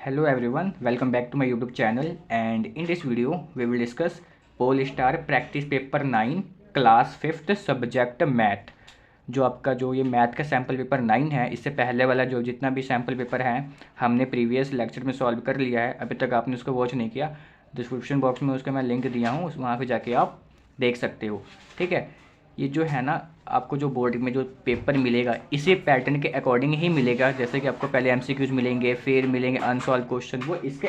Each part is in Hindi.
Hello everyone, welcome back to my YouTube channel, and in this video we will discuss Polestar Practice Paper 9 Class 5th Subject Math। जो आपका जो ये मैथ का सैम्पल पेपर 9 है, इससे पहले वाला जो जितना भी सैम्पल पेपर है हमने प्रीवियस लेक्चर में सॉल्व कर लिया है। अभी तक आपने उसको वॉच नहीं किया, डिस्क्रिप्शन बॉक्स में उसका मैं लिंक दिया हूँ, वहाँ पर जाके आप देख सकते हो। ठीक है, ये जो है ना, आपको जो बोर्ड में जो पेपर मिलेगा इसी पैटर्न के अकॉर्डिंग ही मिलेगा। जैसे कि आपको पहले एमसीक्यूज मिलेंगे, फिर मिलेंगे अनसॉल्व क्वेश्चन, वो इसके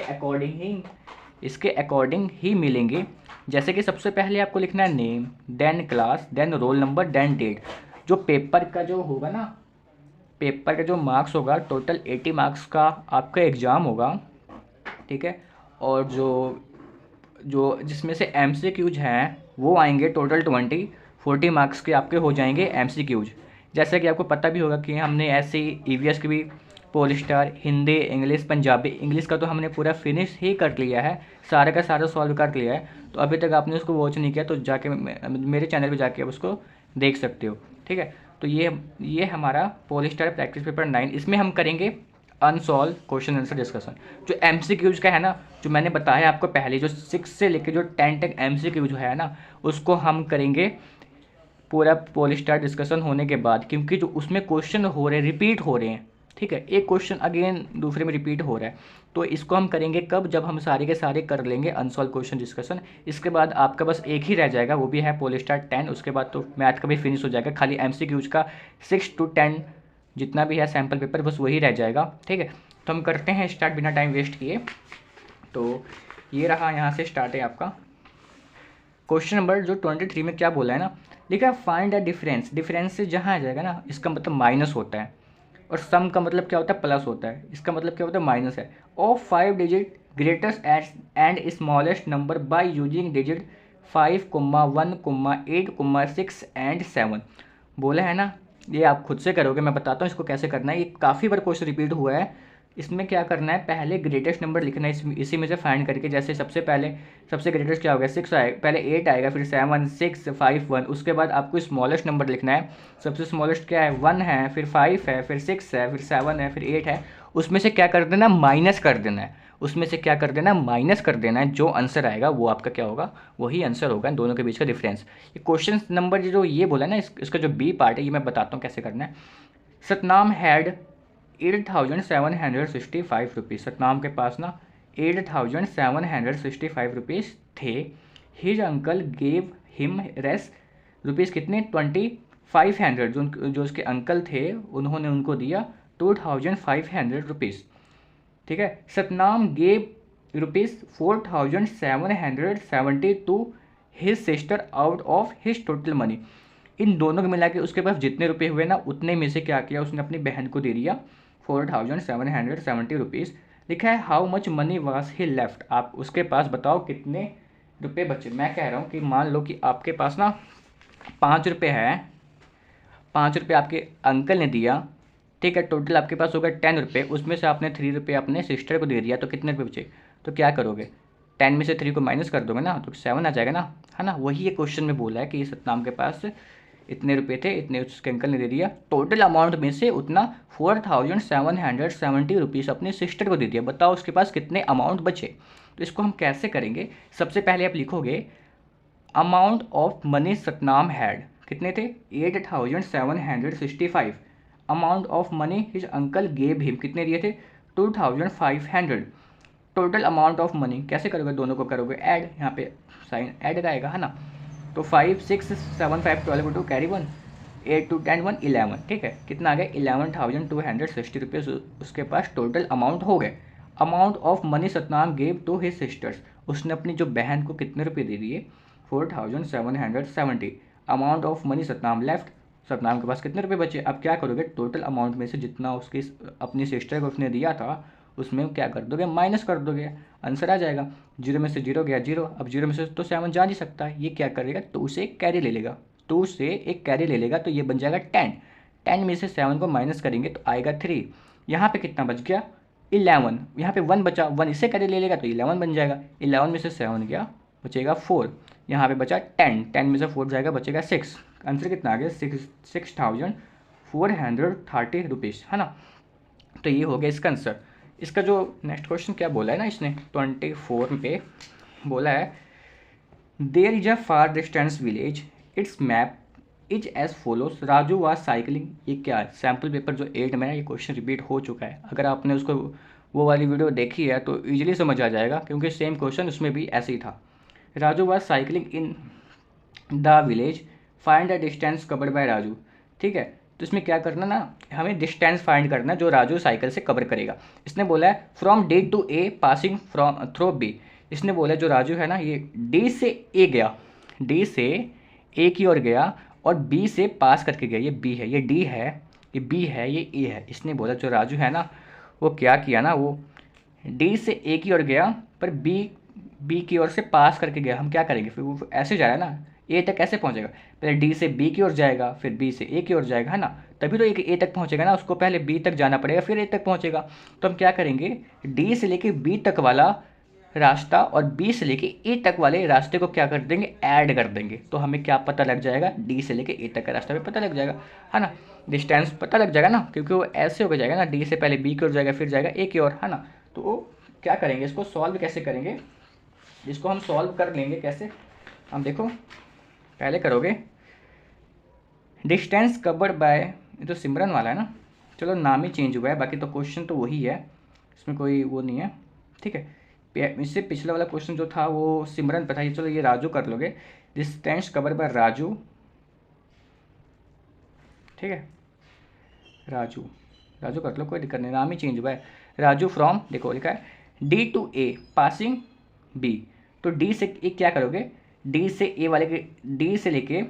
अकॉर्डिंग ही मिलेंगे। जैसे कि सबसे पहले आपको लिखना है name, then class, then roll number, then date. जो पेपर का जो होगा ना, पेपर का जो मार्क्स होगा, टोटल 80 मार्क्स का आपका एग्ज़ाम होगा। ठीक है, और जो जो जिसमें से एमसीक्यूज हैं वो आएंगे टोटल 40 मार्क्स के आपके हो जाएंगे एमसीक्यूज। जैसे कि आपको पता भी होगा कि हमने ऐसे ईवीएस की भी पोलिस्टार, हिंदी, इंग्लिश, पंजाबी, इंग्लिश का तो हमने पूरा फिनिश ही कर लिया है, सारे का सारा सॉल्व कर लिया है। तो अभी तक आपने उसको वॉच नहीं किया तो जाके मेरे चैनल पे जाके आप उसको देख सकते हो। ठीक है, तो ये हमारा पोलिस्टार प्रैक्टिस पेपर 9, इसमें हम करेंगे अनसॉल्व क्वेश्चन आंसर डिस्कशन। जो एमसीक्यूज का है ना, जो मैंने बताया आपको पहले, जो 6 से लेकर जो 10 तक एमसीक्यू जो है ना, उसको हम करेंगे पूरा पोलिस्टार डिस्कशन होने के बाद, क्योंकि जो उसमें क्वेश्चन हो रहे हैं रिपीट हो रहे हैं। ठीक है, एक क्वेश्चन अगेन दूसरे में रिपीट हो रहा है, तो इसको हम करेंगे कब, जब हम सारे के सारे कर लेंगे अनसॉल्व क्वेश्चन डिस्कशन। इसके बाद आपका बस एक ही रह जाएगा, वो भी है पोलिस्टार 10। उसके बाद तो मैथ का भी फिनिश हो जाएगा, खाली एमसीक्यूज का 6 to 10 जितना भी है सैम्पल पेपर बस वही रह जाएगा। ठीक है, तो हम करते हैं स्टार्ट बिना टाइम वेस्ट किए। तो ये रहा, यहाँ से स्टार्ट है आपका क्वेश्चन नंबर जो 23 में क्या बोला है ना, लिखा है फाइंड द डिफरेंस। डिफरेंस से जहाँ आ जाएगा ना, इसका मतलब माइनस होता है, और सम का मतलब क्या होता है, प्लस होता है। इसका मतलब क्या होता है, माइनस है। Of 5 digit greatest and smallest number by using digit 5, 1, 8, 6 and 7 बोला है ना। ये आप खुद से करोगे, मैं बताता हूँ इसको कैसे करना है। ये काफ़ी बार क्वेश्चन रिपीट हुआ है। इसमें क्या करना है, पहले ग्रेटेस्ट नंबर लिखना है इसी में से फाइंड करके। जैसे सबसे ग्रेटेस्ट क्या होगा, 6 आएगा, पहले 8 आएगा, फिर 7, 6, 5, 1। उसके बाद आपको स्मॉलेस्ट नंबर लिखना है। सबसे स्मॉलेस्ट क्या है, 1 है, फिर 5 है, फिर 6 है, फिर 7 है, फिर 8 है। उसमें से क्या कर देना, माइनस कर देना है। उसमें से क्या कर देना, माइनस कर देना है। जो आंसर आएगा वो आपका क्या होगा, वही आंसर होगा, इन दोनों के बीच का डिफरेंस। ये क्वेश्चन नंबर जो ये बोला है ना, इसका जो बी पार्ट है, ये मैं बताता हूँ कैसे करना है। Satnam had 8,765 rupees. सतनाम के पास ना 8,765 रुपीज़ थे। हिज अंकल गेव हिम रेस रुपीज़ कितने, 2,500। जो उसके अंकल थे उन्होंने उनको दिया 2,500 रुपीज़। ठीक है, Satnam gave rupees 4,770 to his sister out of his total money. इन दोनों को मिला के उसके पास जितने रुपए हुए ना, उतने में से क्या किया, उसने अपनी बहन को दे दिया 4,770 रुपीज़। लिखा है how much money was he left. आप उसके पास बताओ कितने रुपए बचे। मैं कह रहा हूँ कि मान लो कि आपके पास ना 5 रुपये है, 5 रुपये आपके अंकल ने दिया। ठीक है, टोटल आपके पास होगा 10 रुपये, उसमें से आपने 3 रुपये अपने सिस्टर को दे दिया, तो कितने रुपये बचे। तो क्या करोगे, 10 में से 3 को माइनस कर दोगे ना, तो 7 आ जाएगा ना, है ना। वही ये क्वेश्चन में बोला है कि सतनाम के पास इतने रुपए थे, इतने उसके अंकल ने दे दिया। टोटल अमाउंट में से उतना 4,770 रुपीज़ अपनी सिस्टर को दे दिया। बताओ उसके पास कितने अमाउंट बचे। तो इसको हम कैसे करेंगे, सबसे पहले आप लिखोगे amount of money Satnam had, कितने थे, 8,765। Amount of money his uncle gave him, कितने दिए थे, 2,500। टोटल अमाउंट ऑफ मनी कैसे करोगे, दोनों को करोगे ऐड, यहाँ पे साइन ऐड का आएगा, है ना। तो 5, 6, 7, 5, 12 टू कैरी 1, 8, 2, 10, 1, 11। ठीक है, कितना आ गया, 11,260 रुपीज़ उसके पास टोटल अमाउंट हो गए। Amount of money Satnam gave to his sisters, उसने अपनी जो बहन को कितने रुपये दे दिए, 4,770। Amount of money Satnam left, Satnam के पास कितने रुपये बचे। अब क्या करोगे, टोटल अमाउंट में से जितना उसकी अपनी सिस्टर को उसने दिया था, उसमें क्या कर दोगे, माइनस कर दोगे, आंसर आ जाएगा। 0 में से 0 गया 0। अब 0 में से तो 7 जा नहीं सकता, ये क्या करेगा, 2 से एक कैरी ले लेगा, 2 से एक कैरी ले लेगा, तो ये बन जाएगा 10। 10 में से 7 को माइनस करेंगे तो आएगा 3। यहाँ पे कितना बच गया, 11। यहाँ पे 1 बचा, 1 इससे कैरी ले लेगा तो 11 बन जाएगा। 11 में से 7 गया, बचेगा 4। यहाँ पे बचा 10, 10 में से 4 जाएगा, बचेगा 6। आंसर कितना आ गया, 6,430 रुपीज़, है ना। तो ये हो गया इसका आंसर। इसका जो नेक्स्ट क्वेश्चन क्या बोला है ना इसने 24 पे बोला है, there is a far distance village, its map is as follows, Raju was cycling. ये क्या है, सैम्पल पेपर जो 8 में है ये क्वेश्चन रिपीट हो चुका है। अगर आपने उसको वो वाली वीडियो देखी है तो इजीली समझ आ जाएगा, क्योंकि सेम क्वेश्चन उसमें भी ऐसे ही था। Raju was cycling in the village, find the distance covered by Raju. ठीक है, तो इसमें क्या करना ना, हमें डिस्टेंस फाइंड करना जो राजू साइकिल से कवर करेगा। इसने बोला है from D to A passing from through B. इसने बोला जो राजू है ना ये डी से ए गया, डी से ए की ओर गया और बी से पास करके गया। ये बी है, ये डी है, ये बी है, ये ए है। इसने बोला जो राजू है ना वो क्या किया ना, वो डी से ए की ओर गया पर बी की ओर से पास करके गया। हम क्या करेंगे फिर, वो ऐसे जा रहा है ना, ए तक कैसे पहुंचेगा, पहले डी से बी की ओर जाएगा फिर बी से ए की ओर जाएगा, है ना, तभी तो एक ए तक पहुंचेगा ना। उसको पहले बी तक जाना पड़ेगा फिर ए तक पहुंचेगा। तो हम क्या करेंगे, डी से लेके बी तक वाला रास्ता और बी से लेके ए तक वाले रास्ते को क्या कर देंगे, ऐड कर देंगे। तो हमें क्या पता लग जाएगा, डी से लेके ए तक का रास्ता भी पता लग जाएगा, है ना, डिस्टेंस पता लग जाएगा ना, क्योंकि वो ऐसे हो जाएगा ना, डी से पहले बी की ओर जाएगा फिर जाएगा ए की ओर, है ना। तो क्या करेंगे, इसको सॉल्व कैसे करेंगे, इसको हम सॉल्व कर लेंगे कैसे, हम देखो पहले करोगे डिस्टेंस कवर्ड बाय, ये तो सिमरन वाला है ना, चलो नाम ही चेंज हुआ है, बाकी तो क्वेश्चन तो वही है, इसमें कोई वो नहीं है। ठीक है, इससे पिछला वाला क्वेश्चन जो था वो सिमरन पे था, ये चलो ये राजू कर लोगे, डिस्टेंस कवर्ड बाय राजू। ठीक है, राजू राजू कर लो, कोई दिक्कत नहीं, नाम ही चेंज हुआ है। राजू फ्रॉम, देखो लिखा है D to A passing B, तो डी से ए क्या करोगे, डी से ए वाले के, डी से लेके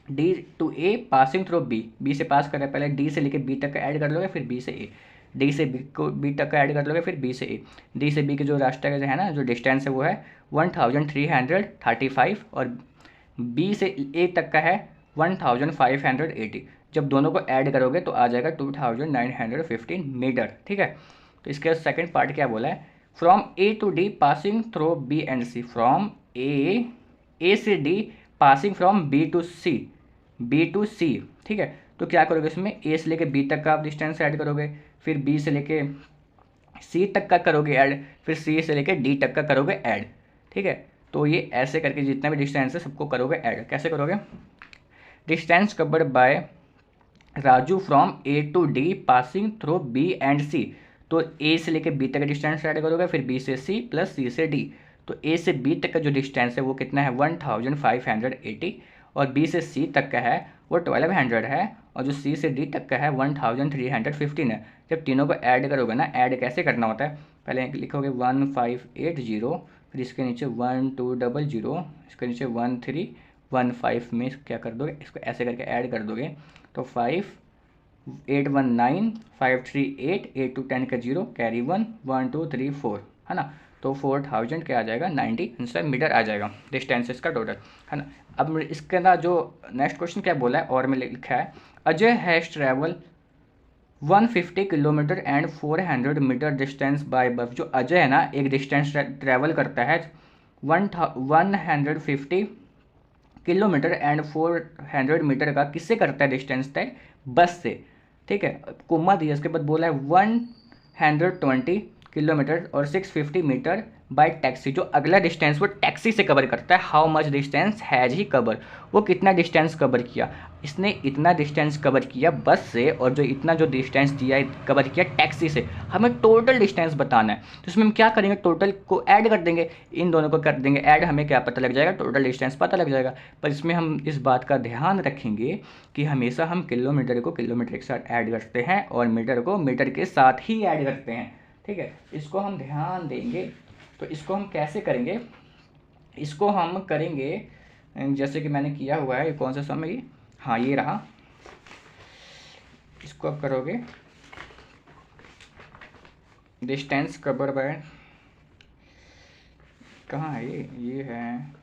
D to A passing through B, B से पास कर रहे हैं, पहले डी से लेके बी तक का ऐड कर लोगे फिर बी से ए, डी से बी को बी तक का ऐड कर लोगे फिर बी से ए। डी से बी के जो रास्ते का जो है ना, जो डिस्टेंस है वो है 1335 और बी से ए तक का है 1580। जब दोनों को ऐड करोगे तो आ जाएगा 2915 मीटर। ठीक है, तो इसके सेकंड पार्ट क्या बोला है, from A to D passing through B and C, from A से D passing from B to C. ठीक है, तो क्या करोगे इसमें, ए से लेके बी तक का आप डिस्टेंस ऐड करोगे, फिर बी से लेके सी तक का करोगे ऐड, फिर सी से लेके डी तक का करोगे ऐड। ठीक है, तो ये ऐसे करके जितना भी डिस्टेंस है सबको करोगे ऐड। कैसे करोगे, distance covered by Raju from A to D passing through B and C, तो ए से लेके बी तक का डिस्टेंस ऐड करोगे, फिर बी से सी प्लस सी से डी, तो ए से बी तक का जो डिस्टेंस है वो कितना है 1580 और बी से सी तक का है वो 1200 है, और जो सी से डी तक का है 1315 है। जब तीनों को ऐड करोगे ना, ऐड कैसे करना होता है, पहले लिखोगे 1580, फिर इसके नीचे 1200, इसके नीचे 1315 में क्या कर दोगे, इसको ऐसे करके ऐड कर दोगे, तो 5819 538 8 to 10 का 0 कैरी 1 1 2 3 4, है ना, तो 4000 क्या आ जाएगा 90 मीटर आ जाएगा डिस्टेंस इसका टोटल, है ना। अब इसके ना जो नेक्स्ट क्वेश्चन क्या बोला है, और में लिखा है Ajay has travel 150 kilometre and 400 metre distance by bus. जो अजय है ना एक डिस्टेंस ट्रैवल करता है 150 किलोमीटर एंड 400 मीटर का, किससे करता है डिस्टेंस तय, बस से। ठीक है, कोमा दिया, इसके बाद बोला है 120 किलोमीटर और 650 मीटर बाय टैक्सी। जो अगला डिस्टेंस वो टैक्सी से कवर करता है, how much distance has he cover, वो कितना डिस्टेंस कवर किया, इसने इतना डिस्टेंस कवर किया बस से, और जो इतना जो डिस्टेंस दिया कवर किया टैक्सी से। हमें टोटल डिस्टेंस बताना है, तो इसमें हम क्या करेंगे, टोटल को ऐड कर देंगे, इन दोनों को कर देंगे ऐड, हमें क्या पता लग जाएगा, टोटल डिस्टेंस पता लग जाएगा। पर इसमें हम इस बात का ध्यान रखेंगे कि हमेशा हम किलोमीटर को किलोमीटर के साथ ऐड करते हैं और मीटर को मीटर के साथ ही ऐड करते हैं। ठीक है, इसको हम ध्यान देंगे। तो इसको हम कैसे करेंगे, इसको हम करेंगे जैसे कि मैंने किया हुआ है, ये कौन सा सम है ये, हाँ ये रहा, इसको आप करोगे डिस्टेंस कवर बाय, कहाँ है ये है,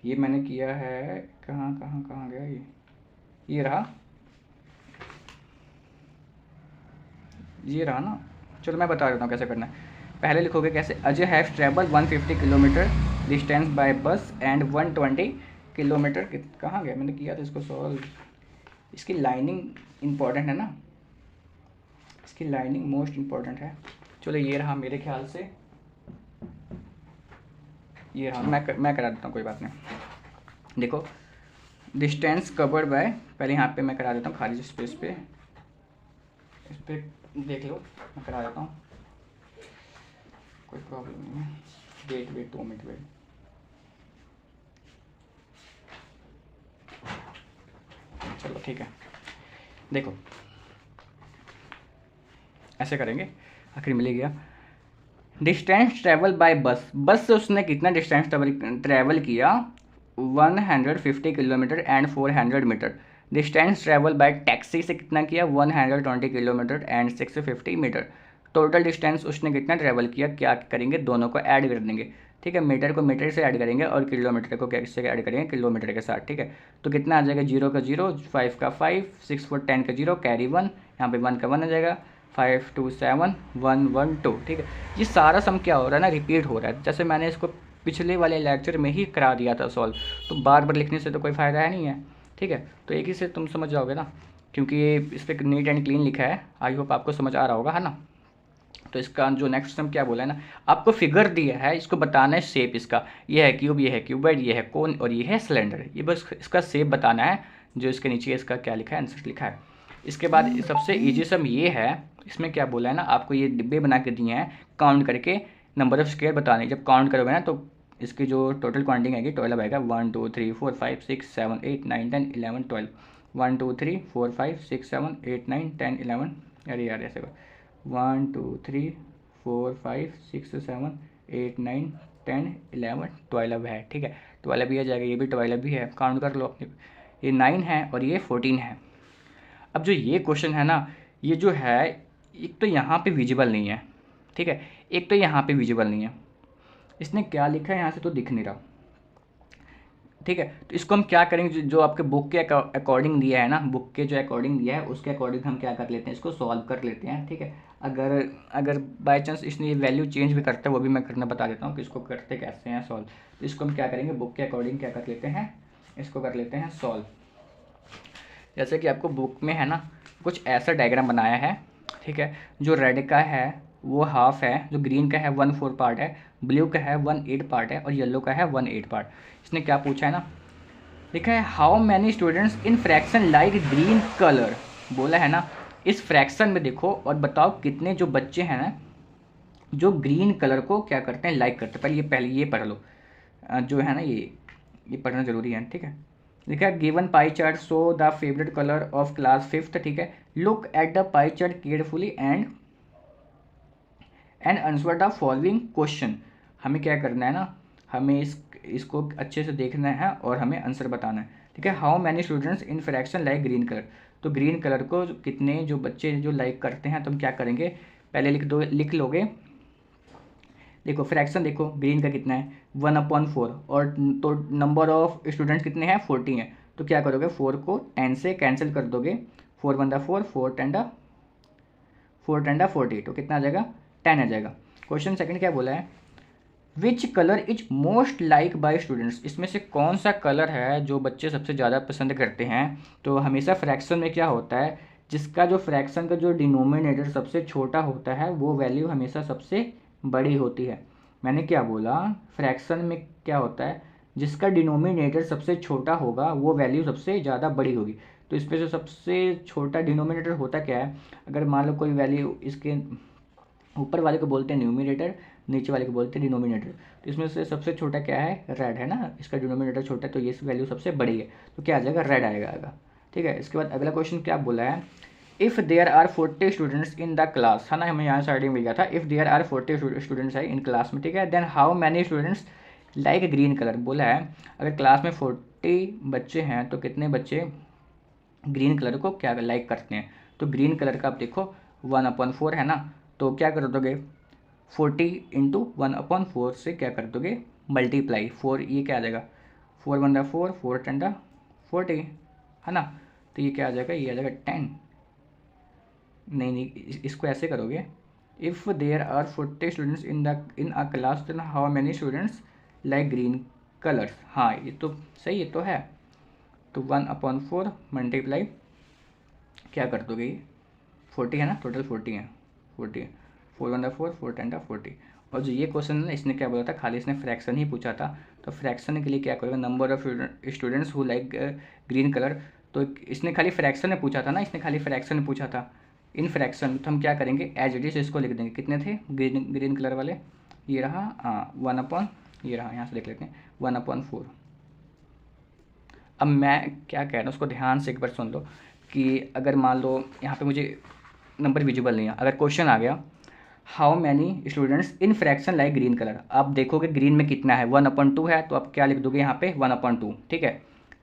ये मैंने किया है, कहाँ गया ये रहा, ये रहा ना। चलो मैं बता देता हूँ कैसे करना है। पहले लिखोगे कैसे, Ajay have travel 150 kilometre distance by बस एंड 120 किलोमीटर, कहाँ गया, मैंने किया था इसको सॉल्व, इसकी लाइनिंग इम्पॉर्टेंट है ना, इसकी लाइनिंग मोस्ट इम्पॉर्टेंट है। चलो ये रहा मेरे ख्याल से, ये रहा, मैं करा देता हूँ, कोई बात नहीं। देखो डिस्टेंस कवर्ड बाय, पहले यहाँ पे मैं करा देता हूँ खाली स्पेस पे, इस पर देख लो, मैं करा देता हूँ, कोई प्रॉब्लम नहीं है। Wait 2 minute wait. चलो ठीक है, देखो ऐसे करेंगे, आखिर मिल गया। डिस्टेंस ट्रैवल बाय बस, बस से उसने कितना डिस्टेंस ट्रैवल किया, 150 kilometre and 400 metre. Distance travel by taxi से कितना किया, 120 kilometre and 650 metre. Total distance उसने कितना ट्रैवल किया, क्या करेंगे, दोनों को ऐड कर देंगे, ठीक है। मीटर को मीटर से ऐड करेंगे और किलोमीटर को कैसे ऐड करेंगे, किलोमीटर के साथ, ठीक है। तो कितना आ जाएगा, 0 का 0, 5 का 5, 6 4 10 का 0, कैरी 1, यहाँ पे 1 का 1 आ जाएगा, 5 2 7 1 1 2, ठीक है। ये सारा सम क्या हो रहा है ना, रिपीट हो रहा है। जैसे मैंने इसको पिछले वाले लेक्चर में ही करा दिया था सॉल्व, तो बार बार लिखने से तो कोई फ़ायदा है नहीं है, ठीक है। तो एक ही से तुम समझ जाओगे ना, क्योंकि ये इस पर नीट एंड क्लीन लिखा है। आई होप आपको समझ आ रहा होगा, है ना। तो इसका जो नेक्स्ट सम क्या बोला है ना, आपको फिगर दिया है, इसको बताना है शेप इसका, ये है क्यूब, ये है क्यूबॉइड, ये है कोन और ये है सिलेंडर। ये बस इसका शेप बताना है, जो इसके नीचे इसका क्या लिखा है, आंसर लिखा है। इसके बाद सबसे ईजी सम ये है, इसमें क्या बोला है ना, आपको ये डिब्बे बना के दिए हैं, काउंट करके नंबर ऑफ स्क्वायर बताने। जब काउंट करोगे ना तो इसकी जो टोटल काउंटिंग आएगी 12 आएगा, 1 2 3 4 5 6 7 8 9 10 11 12, 1 2 3 4 5 6 7 8 9 10 11, अरे यार ऐसे 1 2 3 4 5 6 7 8 9 10 11 12 है, ठीक है। 12 भी आ जाएगा, ये भी 12 भी है, काउंट कर लो अपने। ये 9 है और ये 14 है। अब जो ये क्वेश्चन है ना, ये जो है, एक तो यहाँ पे विजिबल नहीं है, ठीक है, एक तो यहाँ पे विजिबल नहीं है। इसने क्या लिखा है यहाँ से तो दिख नहीं रहा, ठीक है। तो इसको हम क्या करेंगे, जो आपके बुक के अकॉर्डिंग दिया है ना, बुक के जो अकॉर्डिंग दिया है उसके अकॉर्डिंग हम क्या कर लेते हैं, इसको सॉल्व कर लेते हैं, ठीक है। अगर अगर बाई चांस इसने ये वैल्यू चेंज भी करता है, वो भी मैं करना बता देता हूँ कि इसको करते कैसे हैं सॉल्व। तो इसको हम क्या करेंगे, बुक के अकॉर्डिंग क्या कर लेते हैं, इसको कर लेते हैं सॉल्व। जैसे कि आपको बुक में है ना कुछ ऐसा डायग्राम बनाया है, ठीक है। जो रेड का है वो हाफ है, जो ग्रीन का है 1/4 पार्ट है, ब्लू का है 1/8 पार्ट है और येलो का है 1/8 पार्ट। इसने क्या पूछा है ना, लिखा है how many students in fraction like green colour, बोला है ना इस फ्रैक्शन में देखो और बताओ कितने जो बच्चे हैं ना जो ग्रीन कलर को क्या करते हैं, लाइक करते हैं। पहले ये पढ़ लो, जो है ना ये पढ़ना जरूरी है, ठीक है। लिखा है given pie chart show the favourite colour of class 5th, ठीक है। Look at the pie chart carefully and answer the following question. हमें क्या करना है ना, हमें इसको अच्छे से देखना है और हमें आंसर बताना है, ठीक है। How many students in fraction like green colour, तो ग्रीन कलर को कितने जो बच्चे जो लाइक करते हैं, तो हम क्या करेंगे, पहले लिख लोगे। देखो फ्रैक्शन देखो ग्रीन का कितना है 1/4 और तो नंबर ऑफ स्टूडेंट्स कितने हैं 40 हैं, तो क्या करोगे 4 को 10 से कैंसिल कर दोगे, 4 1 4 4 10 40, तो कितना आ जाएगा 10 आ जाएगा। क्वेश्चन सेकंड क्या बोला है, which colour is most like by students, इसमें से कौन सा कलर है जो बच्चे सबसे ज़्यादा पसंद करते हैं। तो हमेशा फ्रैक्शन में क्या होता है, जिसका जो फ्रैक्शन का जो डिनोमिनेटर सबसे छोटा होता है वो वैल्यू हमेशा सबसे बड़ी होती है। मैंने क्या बोला, फ्रैक्शन में क्या होता है, जिसका डिनोमिनेटर सबसे छोटा होगा वो वैल्यू सबसे ज़्यादा बड़ी होगी। तो इसमें से सबसे छोटा डिनोमिनेटर होता क्या है, अगर मान लो कोई वैल्यू, इसके ऊपर वाले को बोलते हैं न्यूमिनेटर, नीचे वाले को बोलते हैं डिनोमिनेटर। तो इसमें से सबसे छोटा क्या है, रेड है ना, इसका डिनोमिनेटर छोटा है तो ये वैल्यू सबसे बड़ी है, तो क्या आ जाएगा, रेड आएगा, ठीक है। इसके बाद अगला क्वेश्चन क्या बोला है, if there are 40 students in the class, है ना, हमें यहाँ साइड में मिल गया था, इफ़ देयर आर 40 स्टूडेंट्स है इन क्लास में, ठीक है। Then how many students like green colour, बोला है अगर क्लास में 40 बच्चे हैं तो कितने बच्चे ग्रीन कलर को क्या लाइक करते हैं। तो ग्रीन कलर का आप देखो 1/4 है ना, तो क्या कर दोगे 40 इंटू 1/4 से क्या कर दोगे मल्टीप्लाई 4, ये क्या आ जाएगा 4 1 4 4 10 40, है ना। तो ये क्या आ जाएगा, ये आ जाएगा 10, नहीं इसको ऐसे करोगे, if there are 40 students in a class then how many students like green colours. हाँ ये तो सही, ये तो है। तो 1/4 मल्टीप्लाई क्या कर दोगे 40 है ना, टोटल 40 है, 40 है, 4 1 4, 4 10 40। और जो ये क्वेश्चन है ना, इसने क्या बोला था, खाली इसने फ्रैक्शन ही पूछा था। तो फ्रैक्शन के लिए क्या करेगा, number of students who like green colour. तो इसने खाली फ्रैक्शन में पूछा था ना, इसने खाली फ्रैक्शन में पूछा था, इन फ्रैक्शन। तो हम क्या करेंगे, एज इट इज इसको लिख देंगे। कितने थे ग्रीन कलर वाले, ये रहा 1 ये रहा, यहाँ से देख लेते हैं 1/4। अब मैं क्या कह रहा हूँ उसको ध्यान से एक बार सुन लो कि अगर मान लो यहाँ पे मुझे नंबर विजिबल नहीं है, अगर क्वेश्चन आ गया how many students in fraction like green colour, आप देखोगे ग्रीन में कितना है, 1/2 है, तो आप क्या लिख दोगे यहाँ पे 1/2, ठीक है।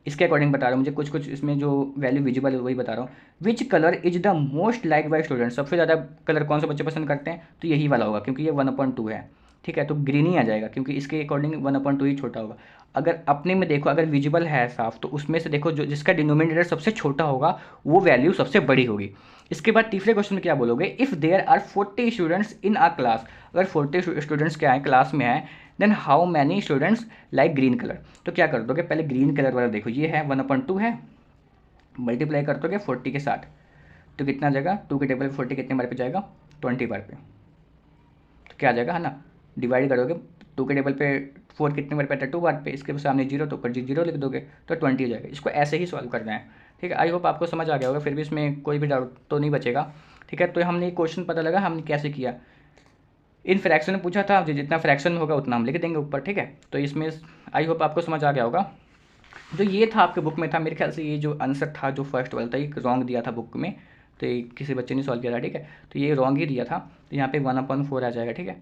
इसके अकॉर्डिंग बता रहा हूँ, मुझे कुछ कुछ इसमें जो वैल्यू विजिबल है वही बता रहा हूँ। विच colour is the most like by student, सबसे ज़्यादा कलर कौन से बच्चे पसंद करते हैं, तो यही वाला होगा क्योंकि ये 1/2 है, ठीक है। तो ग्रीन ही आ जाएगा क्योंकि इसके अकॉर्डिंग 1/2 ही छोटा होगा। अगर अपने में देखो, अगर विजिबल है साफ, तो उसमें से देखो जो जिसका डिनोमिनेटर सबसे छोटा होगा वो वैल्यू सबसे बड़ी होगी। इसके बाद तीसरे क्वेश्चन में क्या बोलोगे, if there are 40 students in a class, अगर 40 स्टूडेंट्स क्या है क्लास में है, then how many students like green colour. तो क्या कर दोगे, पहले ग्रीन कलर वाला देखो, ये है 1/2 है, मल्टीप्लाई कर दोगे 40 के साथ, तो कितना आ जाएगा, 2 के टेबल पे 40 कितने बार पे जाएगा, 20 बार पे। तो क्या आ जाएगा, है ना, डिवाइड करोगे 2 के टेबल पे 4 कितने बार पे आता है, 2 बार पे, इसके सामने 0 तो 0 लिख दोगे तो 20 हो जाएगा। इसको ऐसे ही सॉल्व करना है, ठीक है। आई होप आपको समझ आ गया होगा, फिर भी इसमें कोई भी डाउट तो नहीं बचेगा, ठीक है। तो हमने क्वेश्चन पता लगा हमने कैसे किया, इन फ्रैक्शन में पूछा था, जितना फ्रैक्शन में होगा उतना हम लिख देंगे ऊपर, ठीक है। तो इसमें आई होप आपको समझ आ गया होगा। जो ये था आपके बुक में था, मेरे ख्याल से ये जो आंसर था जो फर्स्ट वाला था, एक रॉन्ग दिया था बुक में, तो ये किसी बच्चे ने सॉल्व किया था, ठीक है। तो ये रॉन्ग ही दिया था, तो यहाँ पे 1/4 आ जाएगा, ठीक है।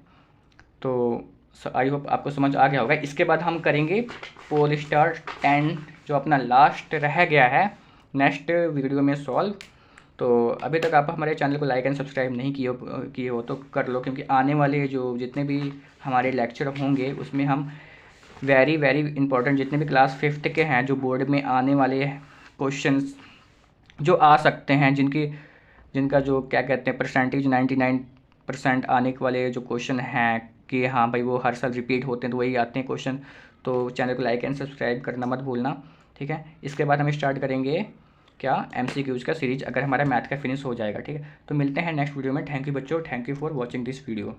तो आई होप आपको समझ आ गया होगा। इसके बाद हम करेंगे पोलस्टार 10 जो अपना लास्ट रह गया है, नेक्स्ट वीडियो में सॉल्व। तो अभी तक आप हमारे चैनल को लाइक एंड सब्सक्राइब नहीं किए हो तो कर लो, क्योंकि आने वाले जो जितने भी हमारे लेक्चर होंगे उसमें हम वेरी वेरी इंपॉर्टेंट जितने भी क्लास 5th के हैं, जो बोर्ड में आने वाले क्वेश्चंस जो आ सकते हैं, जिनका जो क्या कहते हैं परसेंटेज 99% आने वाले जो क्वेश्चन हैं कि हाँ भाई वो हर साल रिपीट होते हैं, तो वही आते हैं क्वेश्चन। तो चैनल को लाइक एंड सब्सक्राइब करना मत भूलना, ठीक है। इसके बाद हम स्टार्ट करेंगे क्या, MCQs का सीरीज, अगर हमारा मैथ का फिनिश हो जाएगा, ठीक है। तो मिलते हैं नेक्स्ट वीडियो में। थैंक यू बच्चों, thank you for watching this video.